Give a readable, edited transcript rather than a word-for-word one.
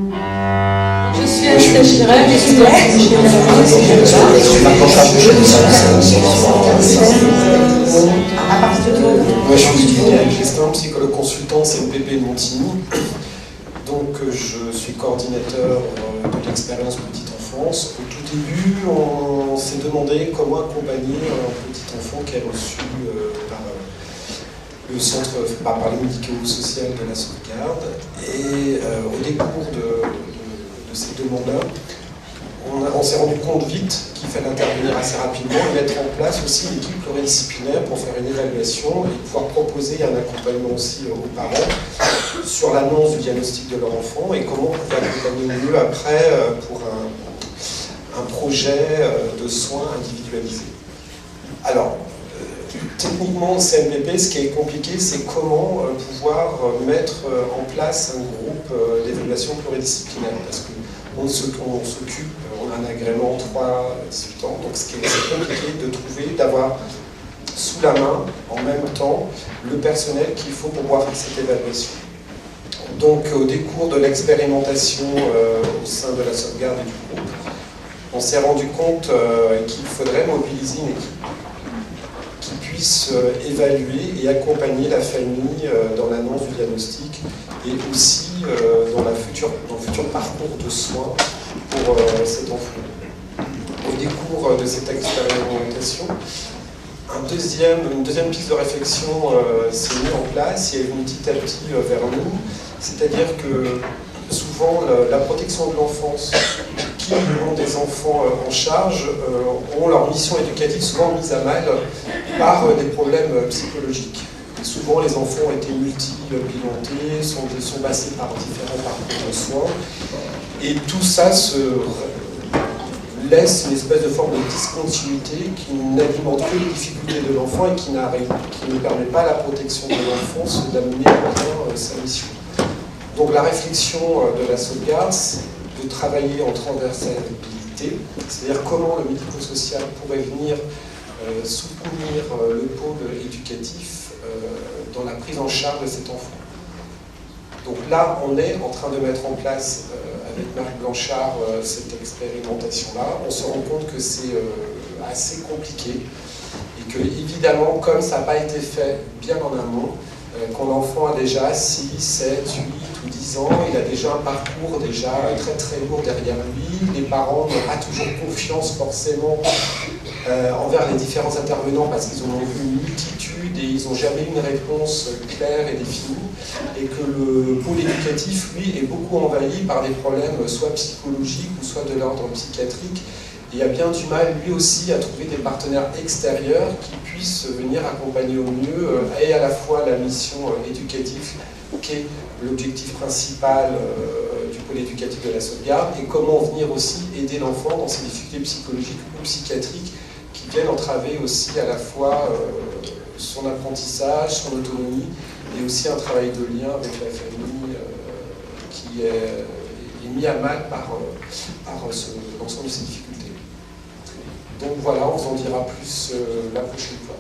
Je suis Estelle Chirac, je suis Moi, je suis Didier Gestin, psychologue consultant CNPP de Montigny. Donc, je suis coordinateur de l'expérience petite enfance. Au tout début, on s'est demandé comment accompagner un petit enfant qui est reçu par le centre, par les médico-social de la sauvegarde. Et au décours de ces demandes-là, on s'est rendu compte vite qu'il fallait intervenir assez rapidement et mettre en place aussi une équipe pluridisciplinaire pour faire une évaluation et pouvoir proposer un accompagnement aussi aux parents sur l'annonce du diagnostic de leur enfant et comment on pouvait accompagner au mieux après pour un projet de soins individualisés. Alors, techniquement, CNPP, ce qui est compliqué, c'est comment pouvoir mettre en place un groupe d'évaluation pluridisciplinaire. Parce qu'on s'occupe, on a un agrément 3-18 ans, donc c'est compliqué de trouver, d'avoir sous la main, en même temps, le personnel qu'il faut pour pouvoir faire cette évaluation. Donc, au décours de l'expérimentation au sein de la sauvegarde et du groupe, on s'est rendu compte qu'il faudrait mobiliser une équipe qui puisse évaluer et accompagner la famille dans l'annonce du diagnostic et aussi dans le futur parcours de soins pour cet enfant. Au décours de cette expérimentation, une deuxième piste de réflexion s'est mise en place et est venue petit à petit vers nous, c'est-à-dire que souvent la protection de l'enfance qui ont des enfants en charge ont leur mission éducative souvent mise à mal par des problèmes psychologiques. Et souvent les enfants ont été multi-pilotés, sont passés par différents parcours de soins et tout ça se laisse une espèce de forme de discontinuité qui n'alimente que les difficultés de l'enfant et qui ne permet pas à la protection de l'enfance d'amener à bien sa mission. Donc la réflexion de la sauvegarde, c'est de travailler en transversalité, c'est-à-dire comment le médico-social pourrait venir soutenir le pôle éducatif dans la prise en charge de cet enfant. Donc là, on est en train de mettre en place avec Marc Blanchard cette expérimentation-là. On se rend compte que c'est assez compliqué et que, évidemment, comme ça n'a pas été fait bien en amont, quand l'enfant a déjà 6, 7, 8 ou 10 ans, il a déjà un parcours déjà très très lourd derrière lui. Les parents n'ont pas toujours confiance forcément envers les différents intervenants parce qu'ils en ont vu une multitude et ils n'ont jamais une réponse claire et définie. Et que le pôle éducatif, lui, est beaucoup envahi par des problèmes soit psychologiques ou soit de l'ordre psychiatrique. Et a bien du mal, lui aussi, à trouver des partenaires extérieurs qui puissent venir accompagner au mieux et à la fois la mission éducative, qui est l'objectif principal du pôle éducatif de la sauvegarde, et comment venir aussi aider l'enfant dans ses difficultés psychologiques ou psychiatriques qui viennent entraver aussi à la fois son apprentissage, son autonomie, et aussi un travail de lien avec la famille qui est mis à mal par l'ensemble de ces difficultés. Donc voilà, on vous en dira plus la prochaine fois.